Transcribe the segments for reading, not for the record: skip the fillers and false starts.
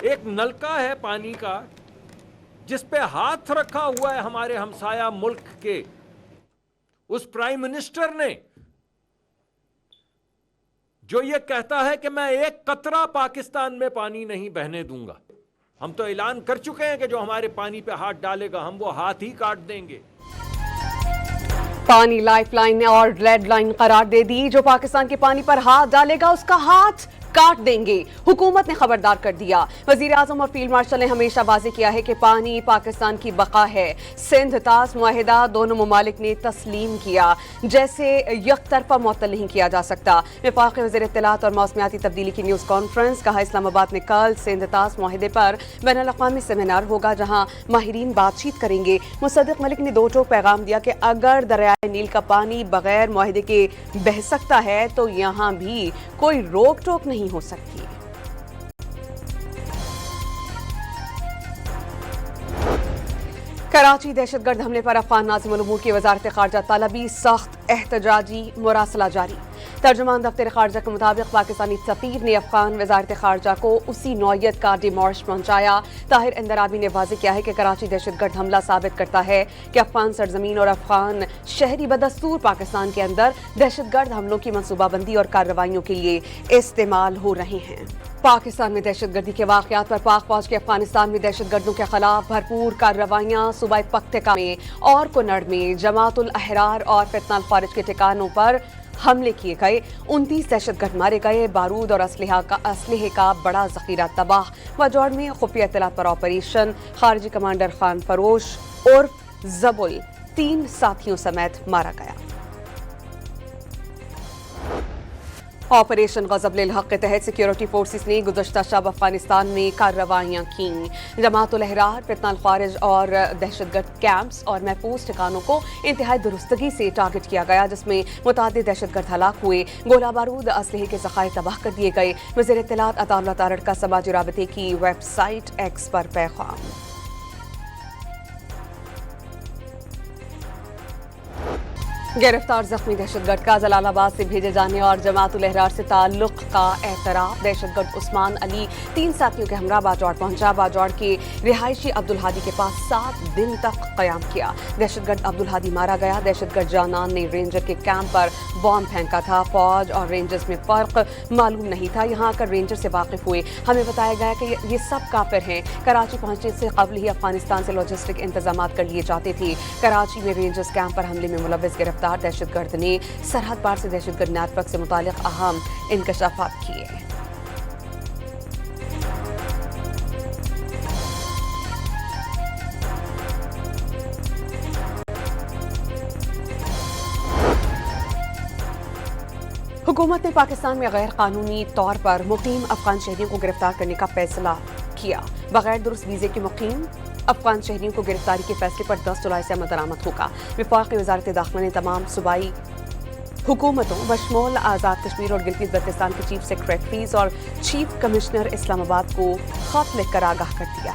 ایک نلکا ہے پانی کا جس پہ ہاتھ رکھا ہوا ہے ہمارے ہمسایہ ملک کے اس پرائم منسٹر نے، جو یہ کہتا ہے کہ میں ایک قطرہ پاکستان میں پانی نہیں بہنے دوں گا۔ ہم تو اعلان کر چکے ہیں کہ جو ہمارے پانی پہ ہاتھ ڈالے گا ہم وہ ہاتھ ہی کاٹ دیں گے۔ پانی لائف لائن نے اور ریڈ لائن قرار دے دی، جو پاکستان کے پانی پر ہاتھ ڈالے گا اس کا ہاتھ کاٹ دیں گے، حکومت نے خبردار کر دیا۔ وزیر اعظم اور فیلڈ مارشل نے ہمیشہ واضح کیا ہے کہ پانی پاکستان کی بقا ہے۔ سندھ طاس معاہدہ دونوں ممالک نے تسلیم کیا، جیسے یک طرفہ معطل نہیں کیا جا سکتا۔ وفاقی وزیر اطلاعات اور موسمیاتی تبدیلی کی نیوز کانفرنس، کہا اسلام آباد میں کل سندھ طاس معاہدے پر بین الاقوامی سیمینار ہوگا جہاں ماہرین بات چیت کریں گے۔ مصدق ملک نے دو ٹوک پیغام دیا کہ اگر دریائے نیل کا پانی بغیر معاہدے کے بہہ سکتا ہے تو یہاں بھی کوئی روک ٹوک نہیں ہو سکتی۔ کراچی دہشت گرد حملے پر افغان ناظم الامور کی وزارت خارجہ طلبی، سخت احتجاجی مراسلہ جاری۔ ترجمان دفتر خارجہ کے مطابق پاکستانی سفیر نے افغان وزارت خارجہ کو اسی نوعیت کا ڈیمارش پہنچایا۔ طاہر اندرابی نے واضح کیا ہے کہ کراچی دہشت گرد حملہ ثابت کرتا ہے کہ افغان سرزمین اور افغان شہری بدستور پاکستان کے اندر دہشت گرد حملوں کی منصوبہ بندی اور کارروائیوں کے لیے استعمال ہو رہے ہیں۔ پاکستان میں دہشت گردی کے واقعات پر پاک فوج کے افغانستان میں دہشت گردوں کے خلاف بھرپور کارروائیاں۔ صوبہ پختکا میں اور کنڑ میں جماعت الاحرار اور فتنہ الخوارج کے ٹھکانوں پر حملے کیے گئے، 29 دہشت گرد مارے گئے، بارود اور اسلحے کا بڑا ذخیرہ تباہ۔ واجوڑ میں خفیہ اطلاعات پر آپریشن، خارجی کمانڈر خان فروش عرف زبل 3 ساتھیوں سمیت مارا گیا۔ آپریشن غضب للحق کے تحت سیکیورٹی فورسز نے گزشتہ شب افغانستان میں کارروائیاں کیں۔ جماعت الاحرار، فتنہ الخوارج اور دہشت گرد کیمپس اور محفوظ ٹھکانوں کو انتہائی درستگی سے ٹارگٹ کیا گیا، جس میں متعدد دہشت گرد ہلاک ہوئے، گولہ بارود، اسلحے کے ذخائر تباہ کر دیے گئے۔ وزیر اطلاعات عطا اللہ تارڑ کا سماجی رابطے کی ویب سائٹ ایکس پر پیغام۔ گرفتار زخمی دہشت گرد کا جلال آباد سے بھیجے جانے اور جماعت الاحرار سے تعلق کا اعتراف۔ دہشت گرد عثمان علی 3 ساتھیوں کے ہمراہ باجوڑ پہنچا۔ باجوڑ کے رہائشی عبدالہادی کے پاس 7 دن تک قیام کیا۔ دہشت گرد عبدالہادی مارا گیا۔ دہشت گرد جانان نے رینجر کے کیمپ پر بام پھینکا تھا۔ فوج اور رینجرز میں فرق معلوم نہیں تھا، یہاں آ کر رینجر سے واقف ہوئے۔ ہمیں بتایا گیا کہ یہ سب کافر ہیں۔ کراچی پہنچنے سے قبل ہی افغانستان سے لاجسٹک انتظامات کر لیے جاتے تھے۔ کراچی میں رینجرز کیمپ پر حملے میں ملوث گرفتار دہشت گرد نے سرحد پار سے دہشت گرد نیٹ ورک سے متعلق اہم انکشافات کیے۔ حکومت نے پاکستان میں غیر قانونی طور پر مقیم افغان شہریوں کو گرفتار کرنے کا فیصلہ کیا۔ بغیر درست ویزے کے مقیم افغان شہریوں کو گرفتاری کے فیصلے پر 10 جولائی سے عمل درآمد ہوگا۔ وفاقی وزارت داخلہ نے تمام صوبائی حکومتوں بشمول آزاد کشمیر اور گلگت بلتستان کے چیف سیکریٹریز اور چیف کمشنر اسلام آباد کو خط لکھ کر آگاہ کر دیا۔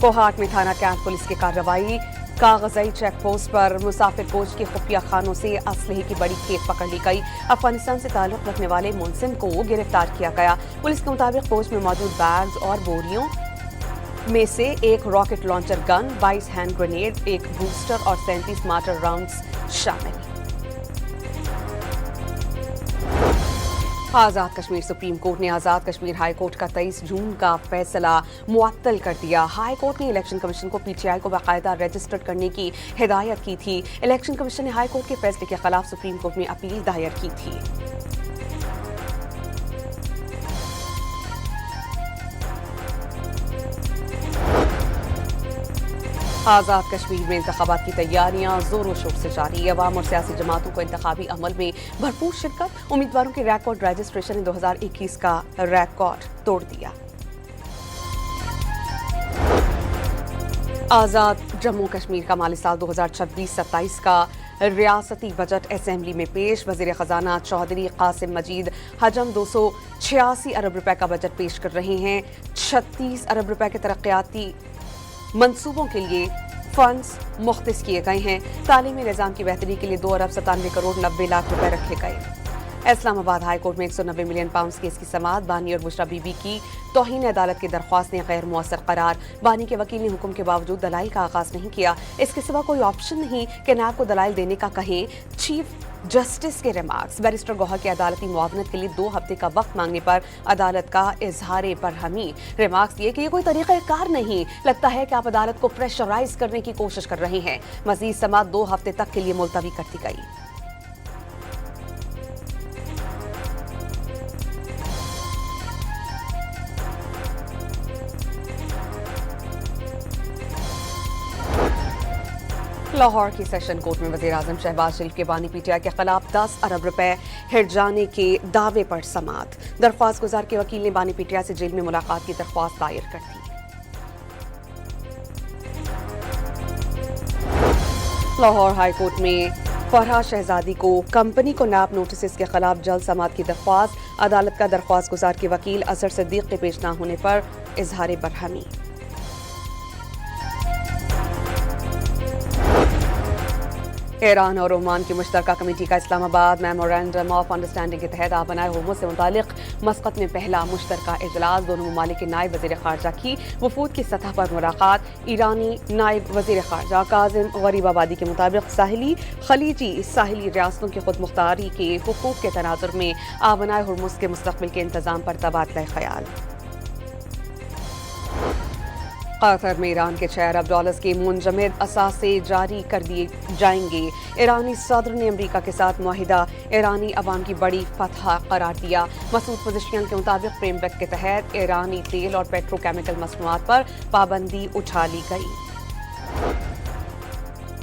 کوہاٹ میں تھانہ کیمپ پولیس کی کارروائی۔ کاغذی چیک پوسٹ پر مسافر کوچ کے خفیہ خانوں سے اسلحے کی بڑی کھیپ پکڑ لی گئی۔ افغانستان سے تعلق رکھنے والے ملزم کو گرفتار کیا گیا۔ پولیس کے مطابق کوچ میں موجود بیگز اور بوریوں میں سے ایک راکٹ لانچر گن، 22 ہینڈ گرینیڈ، ایک بوسٹر اور 37 مارٹر راؤنڈز شامل۔ آزاد کشمیر سپریم کورٹ نے آزاد کشمیر ہائی کورٹ کا 23 جون کا فیصلہ معطل کر دیا۔ ہائی کورٹ نے الیکشن کمیشن کو پی ٹی آئی کو باقاعدہ رجسٹر کرنے کی ہدایت کی تھی۔ الیکشن کمیشن نے ہائی کورٹ کے فیصلے کے خلاف سپریم کورٹ میں اپیل دائر کی تھی۔ آزاد کشمیر میں انتخابات کی تیاریاں زور و شور سے جاری۔ عوام اور سیاسی جماعتوں کو انتخابی عمل میں بھرپور شرکت۔ امیدواروں کے ریکارڈ رجسٹریشن نے 2021 کا ریکارڈ توڑ دیا۔ آزاد جموں کشمیر کا مالی سال 2026-27 کا ریاستی بجٹ اسمبلی میں پیش۔ وزیر خزانہ چودھری قاسم مجید حجم 286 ارب روپے کا بجٹ پیش کر رہے ہیں۔ 36 ارب روپے کے ترقیاتی منصوبوں کے لیے فنڈز مختص کیے گئے ہیں۔ تعلیمی نظام کی بہتری کے لیے 2 ارب 97 کروڑ 90 لاکھ روپے رکھے گئے۔ इस्लामाबाद हाई कोर्ट में 190 मिलियन पाउंड केस की समाअत। बानी और बुशरा बीबी की तौहीन अदालत की दरख्वास्त ने गैर मुअस्सर करार। बानी के वकील ने हुक्म के बावजूद दलाइल का आगाज नहीं किया। इसके सिवा कोई ऑप्शन नहीं कि नैब को दलाइल देने का कहें। चीफ जस्टिस के रिमार्क्स। बैरिस्टर गौहर की अदालती मुआवनत के लिए 2 हफ्ते का वक्त मांगने पर अदालत का इजहार बरहमी। रिमार्क्स दिए कि ये कोई तरीक़ाकार नहीं, लगता है कि आप अदालत को प्रेशराइज करने की कोशिश कर रहे हैं। मजीद समाअत 2 हफ्ते तक के लिए मुलतवी कर दी गई। लाहौर की सेशन कोर्ट में वज़ीर-ए-आज़म शहबाज शरीफ के बानी पीटीआई के खिलाफ 10 अरब रुपए हिट जाने के दावे पर समाअत। दरख्वास्त गुजार के वकील ने बानी पीटीआई से जेल में मुलाकात की दरख्वास्त दायर कर दी। लाहौर हाई कोर्ट में फरहा शहजादी को कंपनी को नैब नोटिस के खिलाफ जल्द समाअत की दरख्वास्त। अदालत का दरख्वास्त गुजार के वकील अजहर सिद्दीक के पेश न होने पर इजहार बरहमी। ईरान और ओमान की मुश्तरका कमेटी का इस्लामाबाद मेमोरेंडम ऑफ अंडरस्टैंडिंग के तहत आबनाए होमो से मुतालिक मस्कत में पहला मुश्तरका इजलास। दोनों ममालिक के नायब वज़ीर ख़ारजा की वफूद की सतह पर मुलाकात। ईरानी नायब वज़ीर ख़ारजा काज़िम गरीबाबादी के मुताबिक खलीजी साहिली रियासतों की खुद मुख्तारी के हुकूक के तनाजुर में आबनाए होर्मुज़ के मुस्तक़बिल के इंतज़ाम पर तबादला ख्याल। कतर में ईरान के 6 अरब डॉलर्स के मुंजमद असासे जारी कर दिए जाएंगे। ईरानी सदर ने अमरीका के साथ मुआहिदा ईरानी अवाम की बड़ी फतह करार दिया। मसूद पज़ेशियन के मुताबिक फ्रेमवर्क के तहत ईरानी तेल और पेट्रोकेमिकल मसनूआत पर पाबंदी उठा ली गई।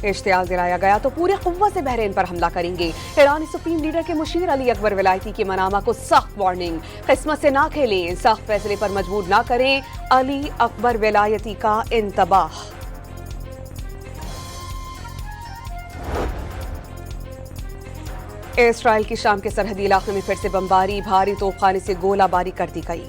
इश्तियाल दिलाया गया तो पूरे कुव्वत से बहरीन पर हमला करेंगे। ईरानी सुप्रीम लीडर के मुशीर अली अकबर विलायती की मनामा को सख्त वार्निंग। किस्मत से ना खेलें, सख्त फैसले पर मजबूर ना करें। अली अकबर विलायती का इंतबाह। इसराइल की शाम के सरहदी इलाके में फिर से बमबारी। भारी तोपखाने से गोलाबारी कर दी गई।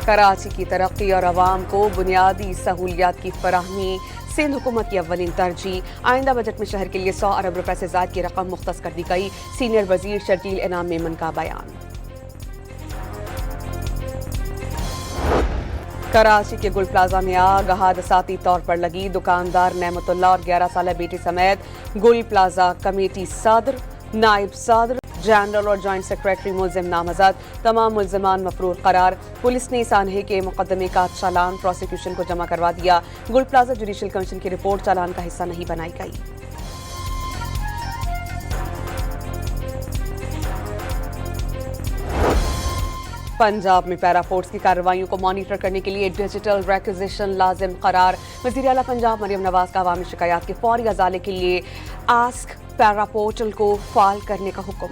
कराची की तरक्की और अवाम को बुनियादी सहूलियात की फराहमी सिंध हुकूमत की अव्वलीन तरजीह। आइंदा बजट में शहर के लिए 100 अरब रुपए से ज़ायद की रकम मुख्तस कर दी गई। सीनियर वजीर शर्जील इनाम मेमन का बयान। कराची के गुल प्लाजा में आग हादसाती तौर पर लगी। दुकानदार नेमतुल्लाह और 11 साल बेटी समेत गुल प्लाजा कमेटी सदर, नायब सदर, जनरल और जॉइंट सेक्रेटरी मुलजिम नामजद। तमाम मुलजमान मफरूर करार। पुलिस ने सानहे के मुकदमे का चालान प्रोसिक्यूशन को जमा करवा दिया। गुल प्लाजा जुडिशल कमीशन की रिपोर्ट चालान का हिस्सा नहीं बनाई गई। पंजाब में पैरा फोर्स की कार्रवाइयों को मॉनिटर करने के लिए डिजिटल रिक्विजिशन लाजिम करार। वज़ीर आला पंजाब मरियम नवाज का अवामी शिकायत के फौरी अजाले के लिए आस्क पैरा पोर्टल को फाल करने का हुक्म।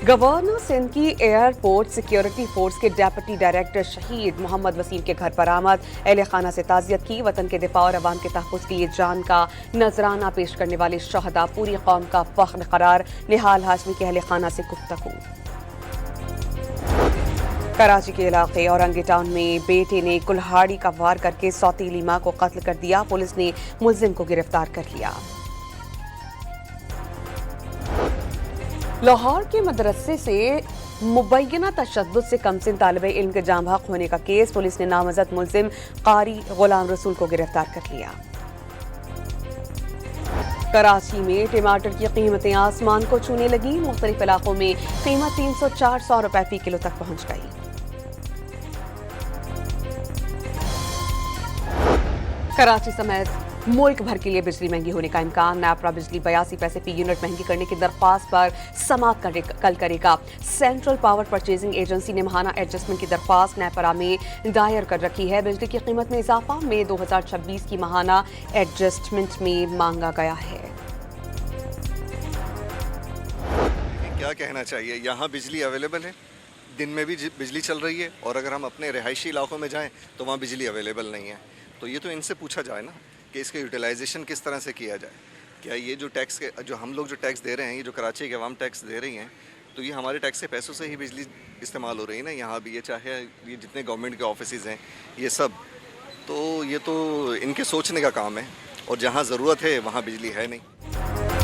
गवर्नर सिंध की एयरपोर्ट सिक्योरिटी फोर्स के डेप्यूटी डायरेक्टर शहीद मोहम्मद वसीम के घर पर आमद। अहले खाना से ताज़ियत की। वतन के दिफा और अवाम के तहफ़्फ़ुज़ के लिए जान का नजराना पेश करने वाले शहदा पूरी कौम का फ़ख्र करार। निहाल हाशमी के अहले खाना से गुफ्तगू। कराची के इलाके औरंगी टाउन में बेटे ने कुल्हाड़ी का वार करके सौतीली मां को कत्ल कर दिया। पुलिस ने मुलजिम को गिरफ्तार कर लिया। लाहौर के मदरसे से मुबैना तशद्दुद से कमसिन तालिब इल्म के जाम हक होने का केस। पुलिस ने नामजद मुलजिम कारी गुलाम रसूल को गिरफ्तार कर लिया। कराची में टमाटर की कीमतें आसमान को छूने लगी। मुख्तलिफ इलाकों में कीमत 300-400 रुपए फी किलो तक पहुंच गई। कराची समेत मुल्क भर के लिए बिजली महंगी होने का इम्कान। नैपरा बिजली 82 पैसे फी यूनिट महंगी करने की दरख्वास्त पर समाअत कल करेगा। सेंट्रल पावर परचेजिंग एजेंसी ने माहाना एडजस्टमेंट की दरख्वास्त नैपरा में दायर कर रखी है। बिजली की कीमत में इजाफा मई 2026 की माहाना एडजस्टमेंट में मांगा गया है। क्या कहना चाहिए, यहाँ बिजली अवेलेबल है, दिन में भी बिजली चल रही है, और अगर हम अपने रिहायशी इलाकों में जाएं तो वहाँ बिजली अवेलेबल नहीं है। तो ये तो इनसे पूछा जाए ना कि इसका यूटिलाइजेशन किस तरह से किया जाए। क्या ये जो टैक्स के जो हम लोग जो टैक्स दे रहे हैं, ये जो कराची के अवाम टैक्स दे रही हैं, तो ये हमारे टैक्स के पैसों से ही बिजली इस्तेमाल हो रही है ना यहाँ भी। ये चाहे ये जितने गवर्नमेंट के ऑफिसेज हैं ये सब, तो ये तो इनके सोचने का काम है। और जहाँ ज़रूरत है वहाँ बिजली है नहीं।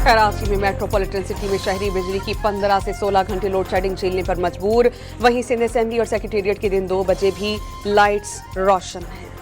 कराची में मेट्रोपॉलिटन सिटी में शहरी बिजली की 15 से 16 घंटे लोड शेडिंग झेलने पर मजबूर। वहीं सिंध असेंबली और सेक्रेटेरिएट के दिन 2 बजे भी लाइट्स रोशन हैं।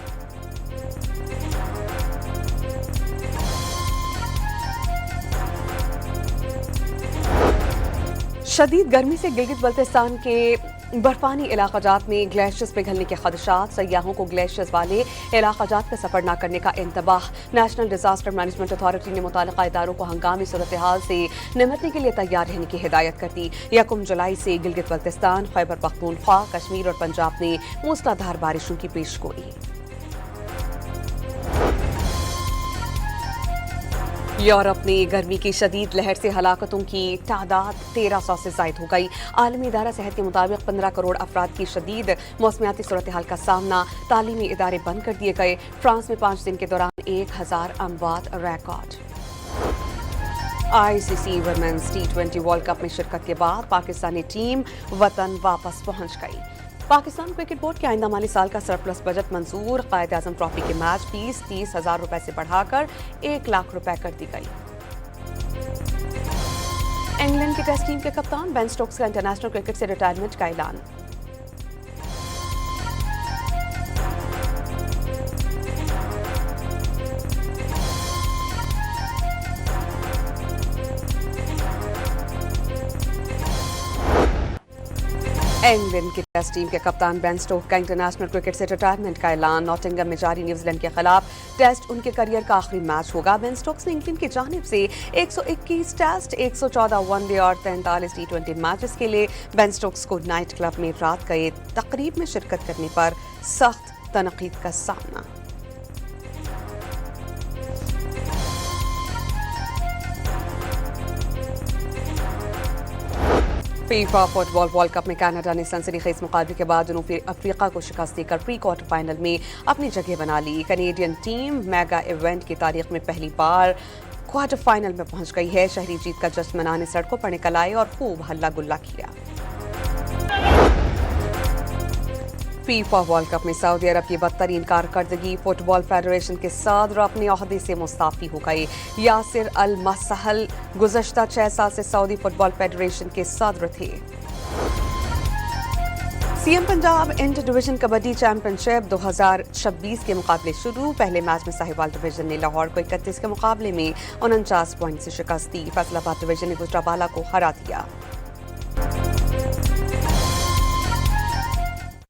शदीद गर्मी से गिलगित बल्तिस्तान के बर्फानी इलाकाजात में ग्लेशियर्स पिघलने के खदशात। सयाहों को ग्लेशियर्स वाले इलाकाजात का सफर न करने का इंतबाह। नेशनल डिजास्टर मैनेजमेंट अथॉरिटी ने मुताल्लिका इदारों को हंगामी सूरत हाल से निमटने के लिए तैयार रहने की हिदायत कर दी। 1 जुलाई से गिलगित बल्तिस्तान, खैबर पख्तूनख्वा, कश्मीर और पंजाब में मूसलाधार बारिशों की पेशगोई। यूरोप में गर्मी की शदीद लहर से हलाकतों की तादाद 1300 से ज़ायद हो गई। आलमी इदारा सेहत के मुताबिक 15 करोड़ अफराद की शदीद मौसमियाती सूरत हाल का सामना। तालीमी इदारे बंद कर दिए गए। फ्रांस में 5 दिन के दौरान 1000 अमवात record. ICC women's T20 World Cup में शिरकत के बाद पाकिस्तानी टीम वतन वापस पहुंच गई। पाकिस्तान क्रिकेट बोर्ड के आइंदा माली साल का सरप्लस बजट मंजूर। कायद-ए-आज़म ट्रॉफी के मैच फीस 30,000 रुपए से बढ़ाकर 1 लाख रुपए कर दी गई। इंग्लैंड की टेस्ट टीम के कप्तान बेन स्टोक्स का इंटरनेशनल क्रिकेट से रिटायरमेंट का ऐलान। इंग्लैंड की टेस्ट टीम के कप्तान बेन स्टोक्स का इंटरनेशनल क्रिकेट से रिटायरमेंट का ऐलान। नॉटिंघम में जारी न्यूजीलैंड के खिलाफ टेस्ट उनके करियर का आखिरी मैच होगा। बेन स्टोक्स ने इंग्लैंड की जानिब से 121 टेस्ट, 114 वनडे और 43 T20 मैचेस के लिए बेन स्टोक्स को नाइट क्लब में रात गए तकरीब में शिरकत करने पर सख्त तनकीद का सामना। फीफा फुटबॉल वर्ल्ड कप में कनाडा ने सनसनीखेज मुकाबले के बाद जनूबी अफ्रीका को शिकस्त देकर प्री क्वार्टर फाइनल में अपनी जगह बना ली। कैनेडियन टीम मेगा इवेंट की तारीख में पहली बार क्वार्टर फाइनल में पहुंच गई है। शहरी जीत का जश्न मनाने सड़कों पर निकल आए और खूब हल्ला गुल्ला किया। फीफा वर्ल्ड कप में सऊदी अरब की बदतरीन कारकर्दगी। फुटबॉल फेडरेशन के सदर अपने ओहदे से मुस्ताफी हो गए। यासिर अल मसहल गुज़श्ता 6 साल से सऊदी फुटबॉल फेडरेशन के सदर थे। CM Punjab inter division kabaddi championship 2026 के मुकाबले शुरू। पहले मैच में साहिवाल डिवीजन ने लाहौर को 31 के मुकाबले में 49 पॉइंट से शिकस्त दी। फैसलाबाद डिवीजन ने गुजरांवाला को हरा दिया।